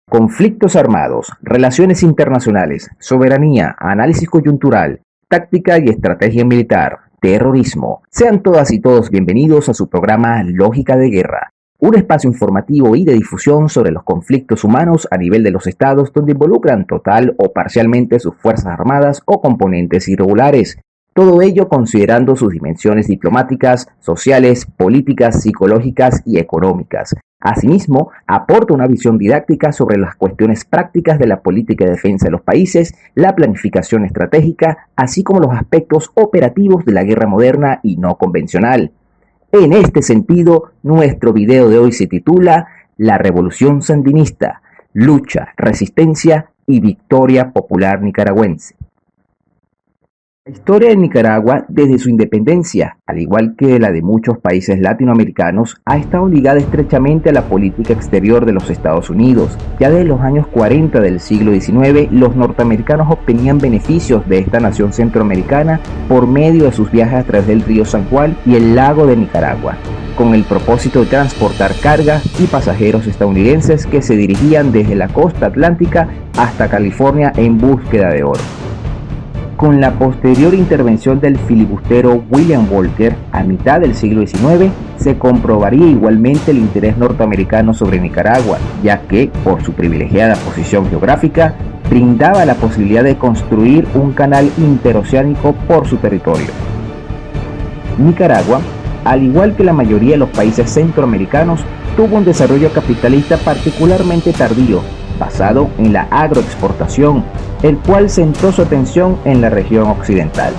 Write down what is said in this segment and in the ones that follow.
Conflictos armados, relaciones internacionales, soberanía, análisis coyuntural, táctica y estrategia militar, terrorismo. Sean todas y todos bienvenidos a su programa Lógica de Guerra, un espacio informativo y de difusión sobre los conflictos humanos a nivel de los estados donde involucran total o parcialmente sus fuerzas armadas o componentes irregulares. Todo ello considerando sus dimensiones diplomáticas, sociales, políticas, psicológicas y económicas. Asimismo, aporta una visión didáctica sobre las cuestiones prácticas de la política de defensa de los países, la planificación estratégica, así como los aspectos operativos de la guerra moderna y no convencional. En este sentido, nuestro video de hoy se titula La Revolución Sandinista, lucha, resistencia y victoria popular nicaragüense. La historia de Nicaragua desde su independencia, al igual que la de muchos países latinoamericanos, ha estado ligada estrechamente a la política exterior de los Estados Unidos. Ya desde los años 40 del siglo XIX, los norteamericanos obtenían beneficios de esta nación centroamericana por medio de sus viajes a través del río San Juan y el lago de Nicaragua, con el propósito de transportar cargas y pasajeros estadounidenses que se dirigían desde la costa atlántica hasta California en búsqueda de oro. Con la posterior intervención del filibustero William Walker a mitad del siglo XIX, se comprobaría igualmente el interés norteamericano sobre Nicaragua, ya que, por su privilegiada posición geográfica, brindaba la posibilidad de construir un canal interoceánico por su territorio. Nicaragua, al igual que la mayoría de los países centroamericanos, tuvo un desarrollo capitalista particularmente tardío, basado en la agroexportación, el cual centró su atención en la región occidental.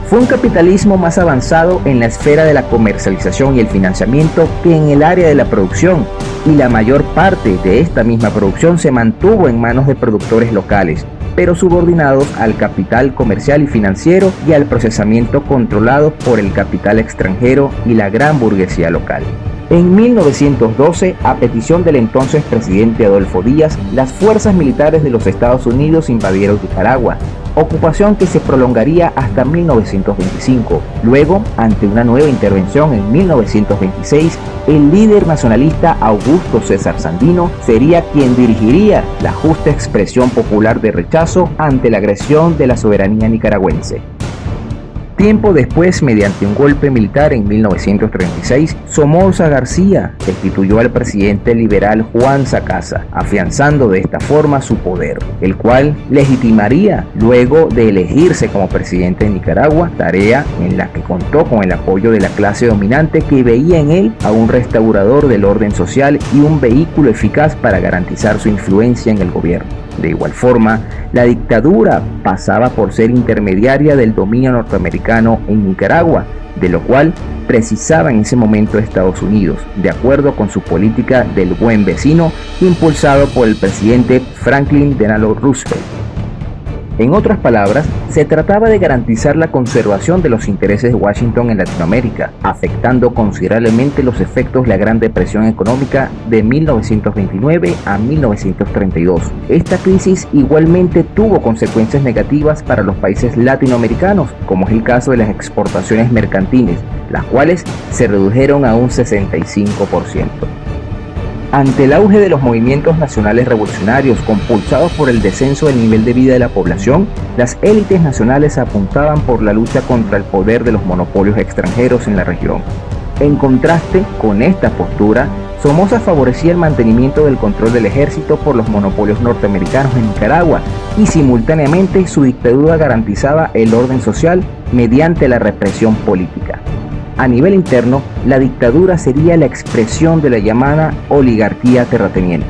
Fue un capitalismo más avanzado en la esfera de la comercialización y el financiamiento que en el área de la producción, y la mayor parte de esta misma producción se mantuvo en manos de productores locales, pero subordinados al capital comercial y financiero y al procesamiento controlado por el capital extranjero y la gran burguesía local. En 1912, a petición del entonces presidente Adolfo Díaz, las fuerzas militares de los Estados Unidos invadieron Nicaragua, ocupación que se prolongaría hasta 1925. Luego, ante una nueva intervención en 1926, el líder nacionalista Augusto César Sandino sería quien dirigiría la justa expresión popular de rechazo ante la agresión de la soberanía nicaragüense. Tiempo después, mediante un golpe militar en 1936, Somoza García destituyó al presidente liberal Juan Sacasa, afianzando de esta forma su poder, el cual legitimaría luego de elegirse como presidente de Nicaragua, tarea en la que contó con el apoyo de la clase dominante que veía en él a un restaurador del orden social y un vehículo eficaz para garantizar su influencia en el gobierno. De igual forma, la dictadura pasaba por ser intermediaria del dominio norteamericano en Nicaragua, de lo cual precisaba en ese momento Estados Unidos, de acuerdo con su política del buen vecino, impulsado por el presidente Franklin Delano Roosevelt. En otras palabras, se trataba de garantizar la conservación de los intereses de Washington en Latinoamérica, afectando considerablemente los efectos de la Gran Depresión económica de 1929 a 1932. Esta crisis igualmente tuvo consecuencias negativas para los países latinoamericanos, como es el caso de las exportaciones mercantiles, las cuales se redujeron a un 65%. Ante el auge de los movimientos nacionales revolucionarios compulsados por el descenso del nivel de vida de la población, las élites nacionales apuntaban por la lucha contra el poder de los monopolios extranjeros en la región. En contraste con esta postura, Somoza favorecía el mantenimiento del control del ejército por los monopolios norteamericanos en Nicaragua y simultáneamente su dictadura garantizaba el orden social mediante la represión política. A nivel interno, la dictadura sería la expresión de la llamada oligarquía terrateniente.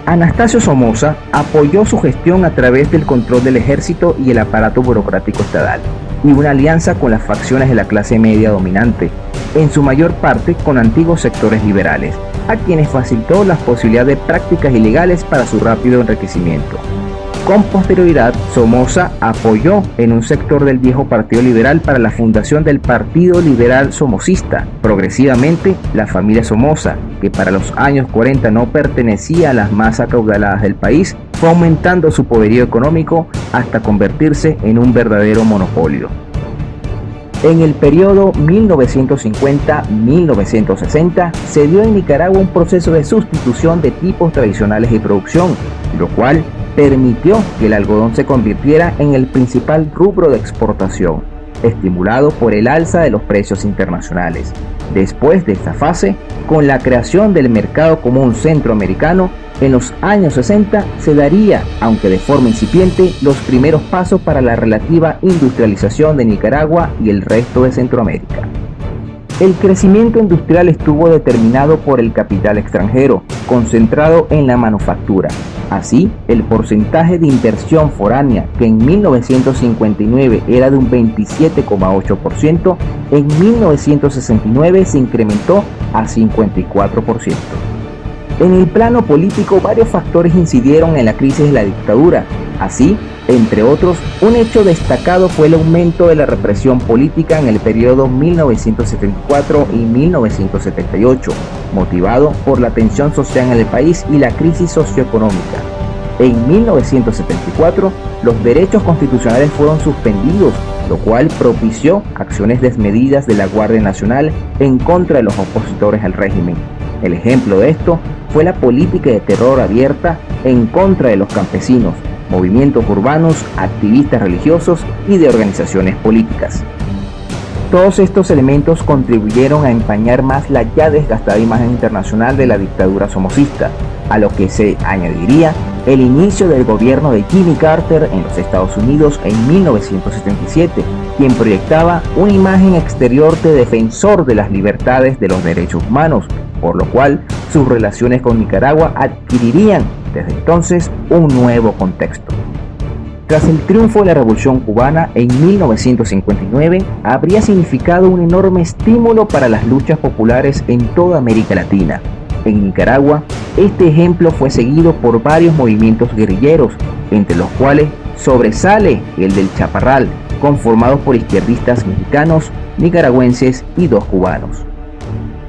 Anastasio Somoza apoyó su gestión a través del control del ejército y el aparato burocrático estatal, y una alianza con las facciones de la clase media dominante, en su mayor parte con antiguos sectores liberales, a quienes facilitó las posibilidades de prácticas ilegales para su rápido enriquecimiento. Con posterioridad, Somoza apoyó en un sector del viejo Partido Liberal para la fundación del Partido Liberal Somocista. Progresivamente, la familia Somoza, que para los años 40 no pertenecía a las más acaudaladas del país, fue aumentando su poderío económico hasta convertirse en un verdadero monopolio. En el periodo 1950-1960 se dio en Nicaragua un proceso de sustitución de tipos tradicionales de producción, lo cual permitió que el algodón se convirtiera en el principal rubro de exportación, estimulado por el alza de los precios internacionales. Después de esta fase, con la creación del mercado común centroamericano, en los años 60 se daría, aunque de forma incipiente, los primeros pasos para la relativa industrialización de Nicaragua y el resto de Centroamérica. El crecimiento industrial estuvo determinado por el capital extranjero, concentrado en la manufactura. Así, el porcentaje de inversión foránea, que en 1959 era de un 27,8%, en 1969 se incrementó a 54%. En el plano político, varios factores incidieron en la crisis de la dictadura. Así, entre otros, un hecho destacado fue el aumento de la represión política en el periodo 1974 y 1978, motivado por la tensión social en el país y la crisis socioeconómica. En 1974, los derechos constitucionales fueron suspendidos, lo cual propició acciones desmedidas de la Guardia Nacional en contra de los opositores al régimen. El ejemplo de esto fue la política de terror abierta en contra de los campesinos, movimientos urbanos, activistas religiosos y de organizaciones políticas. Todos estos elementos contribuyeron a empañar más la ya desgastada imagen internacional de la dictadura somocista, a lo que se añadiría el inicio del gobierno de Jimmy Carter en los Estados Unidos en 1977, quien proyectaba una imagen exterior de defensor de las libertades de los derechos humanos, por lo cual sus relaciones con Nicaragua adquirirían desde entonces un nuevo contexto. Tras el triunfo de la Revolución Cubana en 1959, habría significado un enorme estímulo para las luchas populares en toda América Latina. En Nicaragua, este ejemplo fue seguido por varios movimientos guerrilleros, entre los cuales sobresale el del Chaparral, conformado por izquierdistas mexicanos, nicaragüenses y 2 cubanos.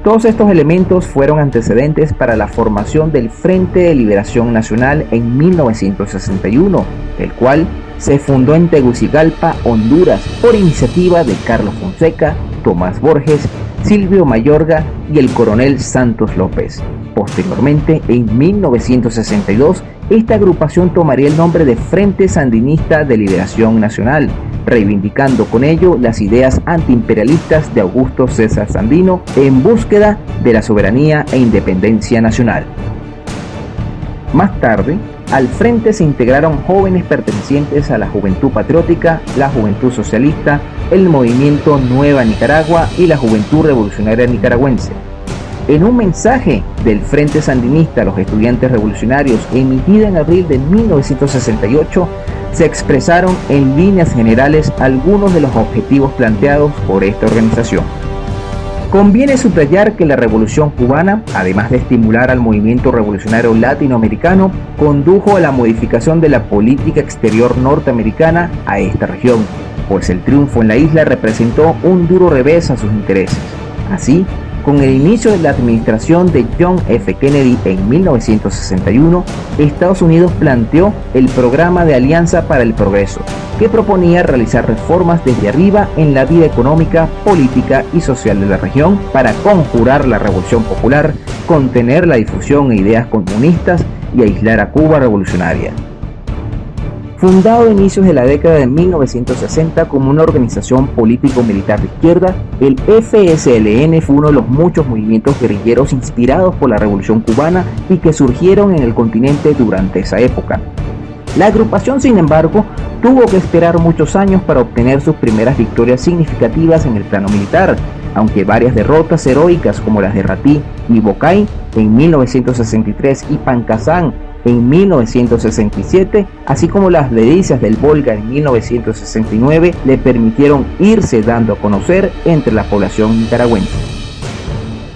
Todos estos elementos fueron antecedentes para la formación del Frente de Liberación Nacional en 1961, el cual se fundó en Tegucigalpa, Honduras, por iniciativa de Carlos Fonseca, Tomás Borges, Silvio Mayorga y el coronel Santos López. Posteriormente, en 1962, esta agrupación tomaría el nombre de Frente Sandinista de Liberación Nacional, reivindicando con ello las ideas antiimperialistas de Augusto César Sandino en búsqueda de la soberanía e independencia nacional. Más tarde, al frente se integraron jóvenes pertenecientes a la Juventud Patriótica, la Juventud Socialista, el Movimiento Nueva Nicaragua y la Juventud Revolucionaria Nicaragüense. En un mensaje del Frente Sandinista a los estudiantes revolucionarios emitido en abril de 1968, se expresaron en líneas generales algunos de los objetivos planteados por esta organización. Conviene subrayar que la Revolución Cubana, además de estimular al movimiento revolucionario latinoamericano, condujo a la modificación de la política exterior norteamericana a esta región, pues el triunfo en la isla representó un duro revés a sus intereses. Así, con el inicio de la administración de John F. Kennedy en 1961, Estados Unidos planteó el Programa de Alianza para el Progreso, que proponía realizar reformas desde arriba en la vida económica, política y social de la región para conjurar la revolución popular, contener la difusión de ideas comunistas y aislar a Cuba revolucionaria. Fundado a inicios de la década de 1960 como una organización político-militar de izquierda, el FSLN fue uno de los muchos movimientos guerrilleros inspirados por la Revolución Cubana y que surgieron en el continente durante esa época. La agrupación, sin embargo, tuvo que esperar muchos años para obtener sus primeras victorias significativas en el plano militar, aunque varias derrotas heroicas como las de Ratí y Bocay en 1963 y Pancasán en 1967, así como las delicias del Volga en 1969, le permitieron irse dando a conocer entre la población nicaragüense.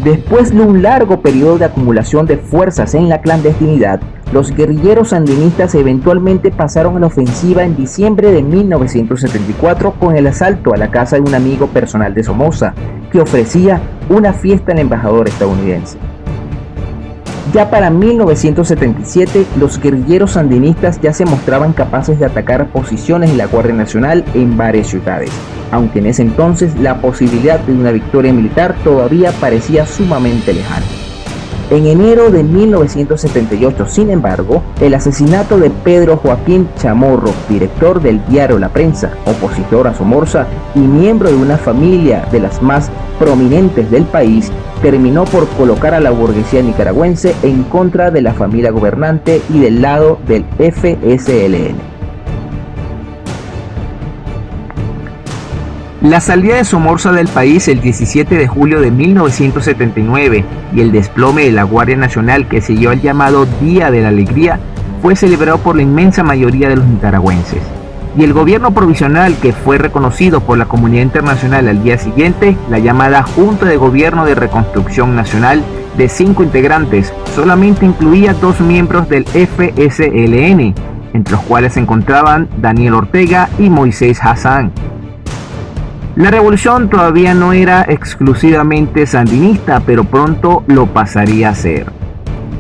Después de un largo periodo de acumulación de fuerzas en la clandestinidad, los guerrilleros sandinistas eventualmente pasaron a la ofensiva en diciembre de 1974 con el asalto a la casa de un amigo personal de Somoza, que ofrecía una fiesta al embajador estadounidense. Ya para 1977, los guerrilleros sandinistas ya se mostraban capaces de atacar posiciones de la Guardia Nacional en varias ciudades. aunque en ese entonces la posibilidad de una victoria militar todavía parecía sumamente lejana. En enero de 1978, sin embargo, el asesinato de Pedro Joaquín Chamorro, director del diario La Prensa, opositor a Somoza y miembro de una familia de las más prominentes del país, terminó por colocar a la burguesía nicaragüense en contra de la familia gobernante y del lado del FSLN. La salida de Somoza del país el 17 de julio de 1979 y el desplome de la Guardia Nacional que siguió al llamado Día de la Alegría fue celebrado por la inmensa mayoría de los nicaragüenses. Y el gobierno provisional, que fue reconocido por la comunidad internacional al día siguiente, la llamada Junta de Gobierno de Reconstrucción Nacional, de 5 integrantes, solamente incluía 2 miembros del FSLN, entre los cuales se encontraban Daniel Ortega y Moisés Hassan. La revolución todavía no era exclusivamente sandinista, pero pronto lo pasaría a ser.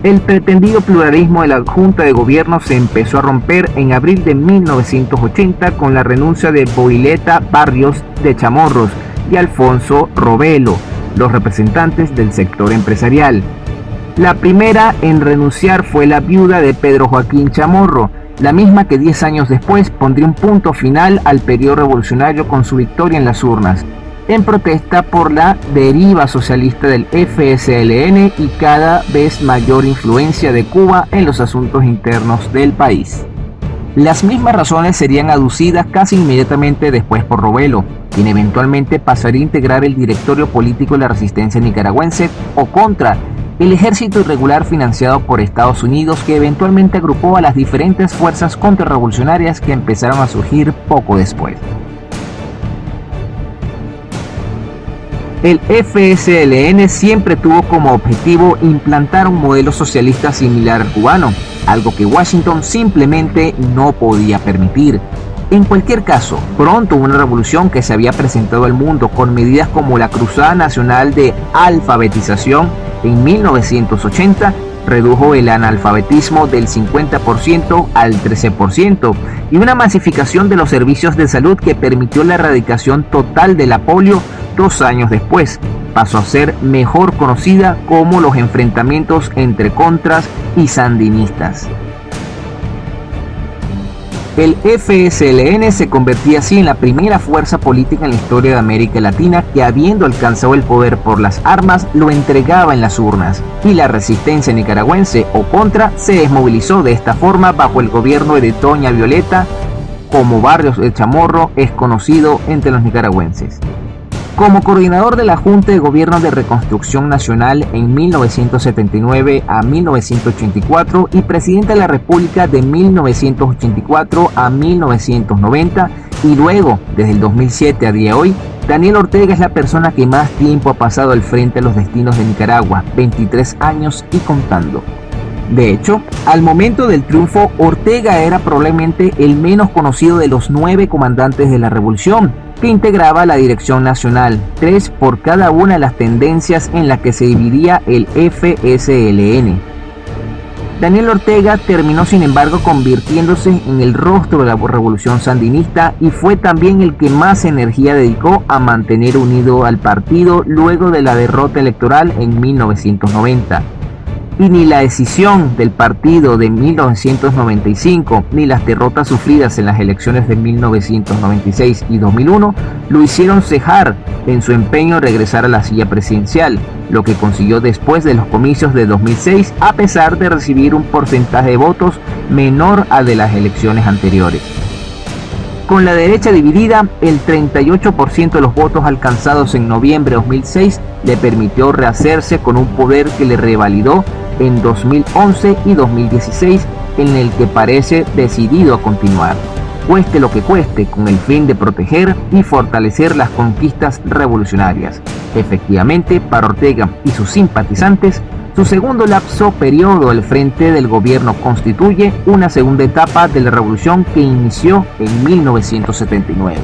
El pretendido pluralismo de la Junta de Gobierno se empezó a romper en abril de 1980 con la renuncia de Boileta Barrios de Chamorros y Alfonso Robelo, los representantes del sector empresarial. La primera en renunciar fue la viuda de Pedro Joaquín Chamorro, la misma que 10 años después pondría un punto final al periodo revolucionario con su victoria en las urnas, en protesta por la deriva socialista del FSLN y cada vez mayor influencia de Cuba en los asuntos internos del país. Las mismas razones serían aducidas casi inmediatamente después por Robelo, quien eventualmente pasaría a integrar el directorio político de la resistencia nicaragüense, o contra el ejército irregular financiado por Estados Unidos, que eventualmente agrupó a las diferentes fuerzas contrarrevolucionarias que empezaron a surgir poco después. El FSLN siempre tuvo como objetivo implantar un modelo socialista similar al cubano, algo que Washington simplemente no podía permitir. En cualquier caso, pronto una revolución que se había presentado al mundo con medidas como la Cruzada Nacional de Alfabetización en 1980 redujo el analfabetismo del 50% al 13% y una masificación de los servicios de salud que permitió la erradicación total de la polio 2 años después. Pasó a ser mejor conocida como los enfrentamientos entre contras y sandinistas. El FSLN se convertía así en la primera fuerza política en la historia de América Latina que, habiendo alcanzado el poder por las armas, lo entregaba en las urnas, y la resistencia nicaragüense o contra se desmovilizó de esta forma bajo el gobierno de Doña Violeta, como Barrios de Chamorro es conocido entre los nicaragüenses. Como coordinador de la Junta de Gobierno de Reconstrucción Nacional en 1979 a 1984 y presidente de la República de 1984 a 1990 y luego, desde el 2007 a día de hoy, Daniel Ortega es la persona que más tiempo ha pasado al frente de los destinos de Nicaragua, 23 años y contando. De hecho, al momento del triunfo, Ortega era probablemente el menos conocido de los 9 comandantes de la revolución, que integraba la Dirección Nacional, 3 por cada una de las tendencias en las que se dividía el FSLN. Daniel Ortega terminó sin embargo convirtiéndose en el rostro de la revolución sandinista y fue también el que más energía dedicó a mantener unido al partido luego de la derrota electoral en 1990. Y ni la escisión del partido de 1995 ni las derrotas sufridas en las elecciones de 1996 y 2001 lo hicieron cejar en su empeño de regresar a la silla presidencial, lo que consiguió después de los comicios de 2006 a pesar de recibir un porcentaje de votos menor al de las elecciones anteriores. Con la derecha dividida, el 38% de los votos alcanzados en noviembre de 2006 le permitió rehacerse con un poder que le revalidó en 2011 y 2016, en el que parece decidido a continuar, cueste lo que cueste, con el fin de proteger y fortalecer las conquistas revolucionarias. Efectivamente, para Ortega y sus simpatizantes, su segundo periodo al frente del gobierno constituye una segunda etapa de la revolución que inició en 1979.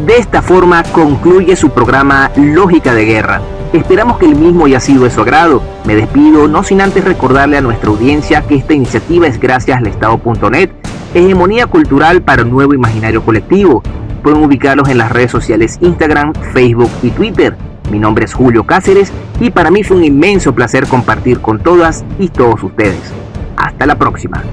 De esta forma concluye su programa Lógica de Guerra, Esperamos que el mismo haya sido de su agrado. Me despido, no sin antes recordarle a nuestra audiencia que esta iniciativa es gracias al Estado.net, hegemonía cultural para un nuevo imaginario colectivo. Pueden ubicarlos en las redes sociales Instagram, Facebook y Twitter. Mi nombre es Julio Cáceres y para mí fue un inmenso placer compartir con todas y todos ustedes. Hasta la próxima.